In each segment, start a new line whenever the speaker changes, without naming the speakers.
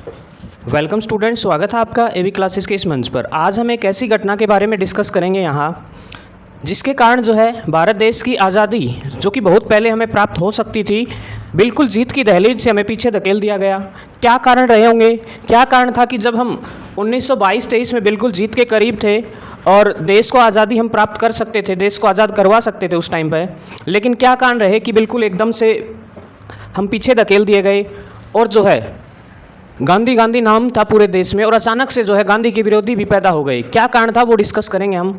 Welcome student, स्वागत है आपका एवी क्लासेस के इस मंच पर। आज हम एक ऐसी घटना के बारे में डिस्कस करेंगे यहाँ, जिसके कारण जो है भारत देश की आज़ादी जो कि बहुत पहले हमें प्राप्त हो सकती थी, बिल्कुल जीत की दहलीज से हमें पीछे धकेल दिया गया। क्या कारण रहे होंगे? क्या कारण था कि जब हम 1922-23 में बिल्कुल जीत के करीब थे और देश को आज़ादी हम प्राप्त कर सकते थे, देश को आज़ाद करवा सकते थे उस टाइम पर, लेकिन क्या कारण रहे कि बिल्कुल एकदम से हम पीछे धकेल दिए गए और जो है गांधी गांधी नाम था पूरे देश में और अचानक से जो है गांधी के विरोधी भी पैदा हो गए। क्या कारण था वो डिस्कस करेंगे हम,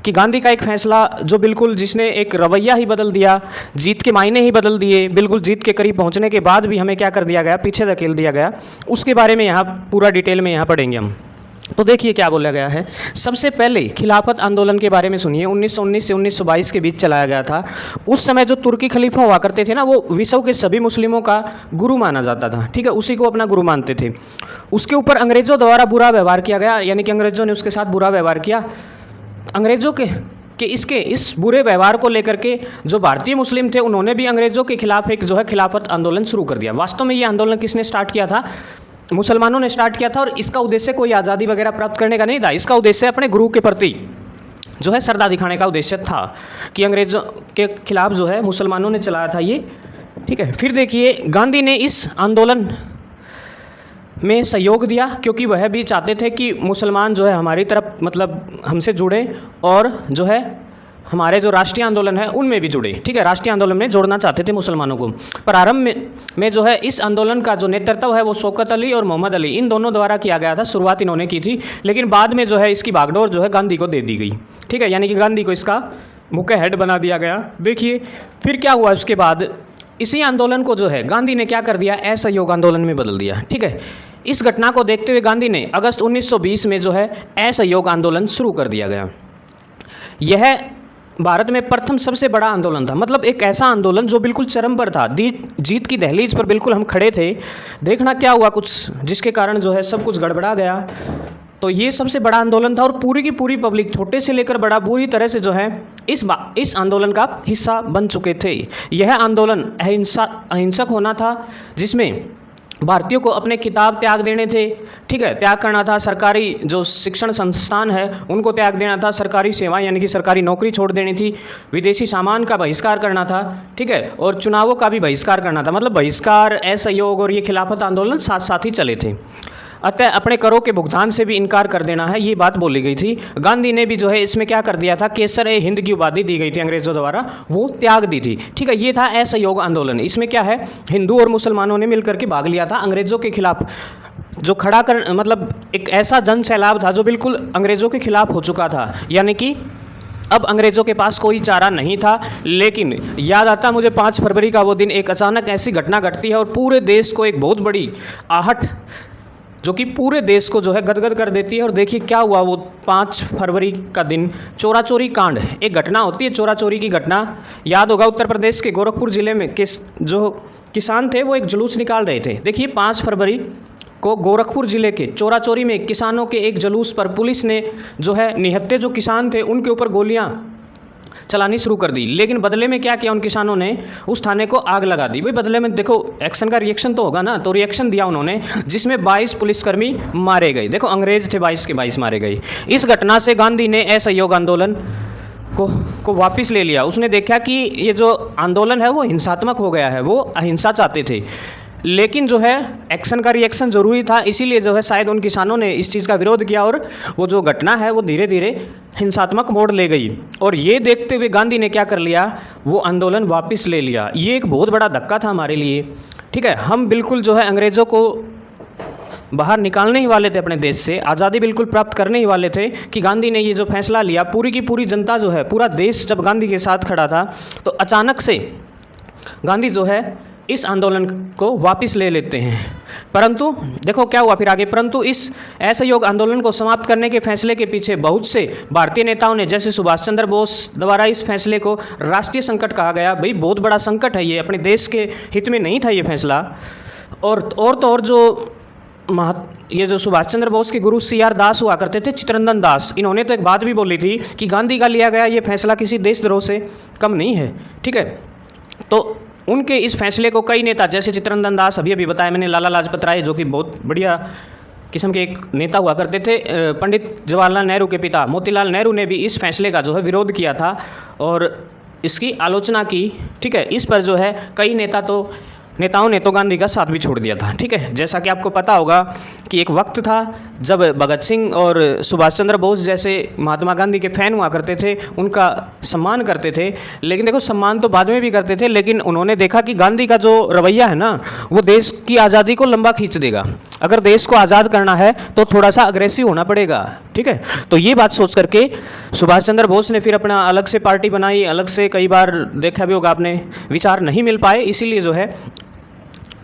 कि गांधी का एक फैसला जो बिल्कुल जिसने एक रवैया ही बदल दिया, जीत के मायने ही बदल दिए, बिल्कुल जीत के करीब पहुंचने के बाद भी हमें क्या कर दिया गया, पीछे धकेल दिया गया। उसके बारे में यहाँ पूरा डिटेल में यहाँ पढ़ेंगे हम। तो देखिए क्या बोला गया है। सबसे पहले खिलाफत आंदोलन के बारे में सुनिए। 1919 से 1922 के बीच चलाया गया था। उस समय जो तुर्की खलीफा हुआ करते थे ना, वो विश्व के सभी मुस्लिमों का गुरु माना जाता था, ठीक है, उसी को अपना गुरु मानते थे। उसके ऊपर अंग्रेज़ों द्वारा बुरा व्यवहार किया गया, यानी कि अंग्रेज़ों ने उसके साथ बुरा व्यवहार किया। अंग्रेज़ों के इस बुरे व्यवहार को लेकर के जो भारतीय मुस्लिम थे, उन्होंने भी अंग्रेज़ों के खिलाफ एक जो है खिलाफत आंदोलन शुरू कर दिया। वास्तव में ये आंदोलन किसने स्टार्ट किया था? मुसलमानों ने स्टार्ट किया था। और इसका उद्देश्य कोई आज़ादी वगैरह प्राप्त करने का नहीं था। इसका उद्देश्य अपने गुरु के प्रति जो है श्रद्धा दिखाने का उद्देश्य था, कि अंग्रेज़ों के खिलाफ जो है मुसलमानों ने चलाया था ये, ठीक है। फिर देखिए, गांधी ने इस आंदोलन में सहयोग दिया, क्योंकि वह भी चाहते थे कि मुसलमान जो है हमारी तरफ मतलब हमसे जुड़े और जो है हमारे जो राष्ट्रीय आंदोलन है उनमें भी जुड़े, ठीक है, राष्ट्रीय आंदोलन में जोड़ना चाहते थे मुसलमानों को। प्रारंभ में जो है इस आंदोलन का जो नेतृत्व है वो शौकत अली और मोहम्मद अली, इन दोनों द्वारा किया गया था। शुरुआत इन्होंने की थी, लेकिन बाद में जो है इसकी भागडोर जो है गांधी को दे दी गई, ठीक है, यानी कि गांधी को इसका मुख्य हेड बना दिया गया। देखिए फिर क्या हुआ उसके बाद, इसी आंदोलन को जो है गांधी ने क्या कर दिया, असहयोग आंदोलन में बदल दिया, ठीक है। इस घटना को देखते हुए गांधी ने अगस्त 1920 में जो है असहयोग आंदोलन शुरू कर दिया गया। यह भारत में प्रथम सबसे बड़ा आंदोलन था, मतलब एक ऐसा आंदोलन जो बिल्कुल चरम पर था, जीत की दहलीज पर बिल्कुल हम खड़े थे। देखना क्या हुआ कुछ, जिसके कारण जो है सब कुछ गड़बड़ा गया। तो ये सबसे बड़ा आंदोलन था और पूरी की पूरी पब्लिक, छोटे से लेकर बड़ा, पूरी तरह से जो है इस आंदोलन का हिस्सा बन चुके थे। यह आंदोलन अहिंसक होना था, जिसमें भारतीयों को अपने किताब त्याग देने थे, ठीक है, त्याग करना था। सरकारी जो शिक्षण संस्थान है उनको त्याग देना था। सरकारी सेवाएं यानी कि सरकारी नौकरी छोड़ देनी थी। विदेशी सामान का बहिष्कार करना था, ठीक है, और चुनावों का भी बहिष्कार करना था। मतलब बहिष्कार, असहयोग और ये खिलाफत आंदोलन साथ साथ ही चले थे। अतः अपने करों के भुगतान से भी इनकार कर देना है, ये बात बोली गई थी। गांधी ने भी जो है इसमें क्या कर दिया था, केसर ए हिंद की उपाधि दी गई थी अंग्रेज़ों द्वारा, वो त्याग दी थी, ठीक है। ये था असहयोग आंदोलन। इसमें क्या है, हिंदू और मुसलमानों ने मिलकर के भाग लिया था अंग्रेज़ों के खिलाफ, जो खड़ा कर मतलब एक ऐसा जन सैलाब था जो बिल्कुल अंग्रेज़ों के खिलाफ हो चुका था, यानी कि अब अंग्रेज़ों के पास कोई चारा नहीं था। लेकिन याद आता मुझे 5 फरवरी का वो दिन, एक अचानक ऐसी घटना घटती है और पूरे देश को एक बहुत बड़ी आहट जो कि पूरे देश को जो है गदगद कर देती है। और देखिए क्या हुआ वो 5 फरवरी का दिन, चोरा चोरी कांड, एक घटना होती है चोरा चोरी की घटना। याद होगा उत्तर प्रदेश के गोरखपुर ज़िले में जो किसान थे वो एक जुलूस निकाल रहे थे। देखिए 5 फरवरी को गोरखपुर ज़िले के चोरा चोरी में किसानों के एक जुलूस पर पुलिस ने जो है निहत्थे जो किसान थे उनके ऊपर गोलियां चलानी शुरू कर दी। लेकिन बदले में क्या किया उन किसानों ने, उस थाने को आग लगा दी। भाई बदले में देखो एक्शन का रिएक्शन तो होगा ना, तो रिएक्शन दिया उन्होंने, जिसमें 22 पुलिसकर्मी मारे गए। देखो अंग्रेज थे, 22 के 22 मारे गए। इस घटना से गांधी ने असहयोग आंदोलन को वापस ले लिया। उसने देखा कि ये जो आंदोलन है वो हिंसात्मक हो गया है, वो अहिंसा चाहते थे, लेकिन जो है एक्शन का रिएक्शन ज़रूरी था। इसीलिए जो है शायद उन किसानों ने इस चीज़ का विरोध किया और वो जो घटना है वो धीरे धीरे हिंसात्मक मोड़ ले गई। और ये देखते हुए गांधी ने क्या कर लिया, वो आंदोलन वापस ले लिया। ये एक बहुत बड़ा धक्का था हमारे लिए, ठीक है। हम बिल्कुल जो है अंग्रेज़ों को बाहर निकालने ही वाले थे अपने देश से, आज़ादी बिल्कुल प्राप्त करने ही वाले थे, कि गांधी ने ये जो फैसला लिया। पूरी की पूरी जनता जो है, पूरा देश जब गांधी के साथ खड़ा था, तो अचानक से गांधी जो है इस आंदोलन को वापस ले लेते हैं। परंतु देखो क्या हुआ फिर आगे, परंतु इस असहयोग आंदोलन को समाप्त करने के फैसले के पीछे बहुत से भारतीय नेताओं ने, जैसे सुभाष चंद्र बोस द्वारा इस फैसले को राष्ट्रीय संकट कहा गया। भाई बहुत बड़ा संकट है ये, अपने देश के हित में नहीं था ये फैसला। और जो ये जो सुभाष चंद्र बोस के गुरु CR दास हुआ करते थे, चित्तरंजन दास, इन्होंने तो एक बात भी बोली थी कि गांधी का लिया गया ये फैसला किसी देशद्रोह से कम नहीं है, ठीक है। तो उनके इस फैसले को कई नेता जैसे चित्तरंजन दास, अभी बताया मैंने, लाला लाजपत राय जो कि बहुत बढ़िया किस्म के एक नेता हुआ करते थे, पंडित जवाहरलाल नेहरू के पिता मोतीलाल नेहरू ने भी इस फैसले का जो है विरोध किया था और इसकी आलोचना की। ठीक है, इस पर जो है कई नेताओं ने तो गांधी का साथ भी छोड़ दिया था। ठीक है, जैसा कि आपको पता होगा कि एक वक्त था जब भगत सिंह और सुभाष चंद्र बोस जैसे महात्मा गांधी के फ़ैन हुआ करते थे, उनका सम्मान करते थे। लेकिन देखो, सम्मान तो बाद में भी करते थे, लेकिन उन्होंने देखा कि गांधी का जो रवैया है ना, वो देश की आज़ादी को लंबा खींच देगा। अगर देश को आज़ाद करना है तो थोड़ा सा अग्रेसिव होना पड़ेगा। ठीक है, तो ये बात सोच करके सुभाष चंद्र बोस ने फिर अपना अलग से पार्टी बनाई, अलग से कई बार देखा भी होगा आपने, विचार नहीं मिल पाए, इसीलिए जो है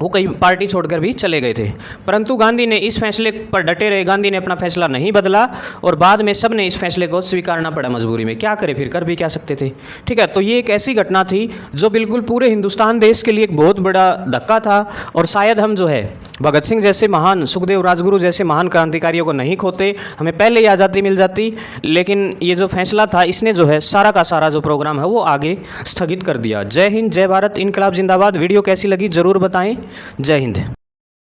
वो कई पार्टी छोड़कर भी चले गए थे। परंतु गांधी ने इस फैसले पर डटे रहे, गांधी ने अपना फैसला नहीं बदला और बाद में सब ने इस फैसले को स्वीकारना पड़ा मजबूरी में। क्या करे, फिर कर भी क्या सकते थे। ठीक है, तो ये एक ऐसी घटना थी जो बिल्कुल पूरे हिंदुस्तान देश के लिए एक बहुत बड़ा धक्का था और शायद हम जो है भगत सिंह जैसे महान, सुखदेव राजगुरु जैसे महान क्रांतिकारियों को नहीं खोते, हमें पहले ही आज़ादी मिल जाती। लेकिन ये जो फैसला था, इसने जो है सारा का सारा जो प्रोग्राम है वो आगे स्थगित कर दिया। जय हिंद, जय भारत, इनकलाब जिंदाबाद। वीडियो कैसी लगी ज़रूर बताएं। जय हिंद।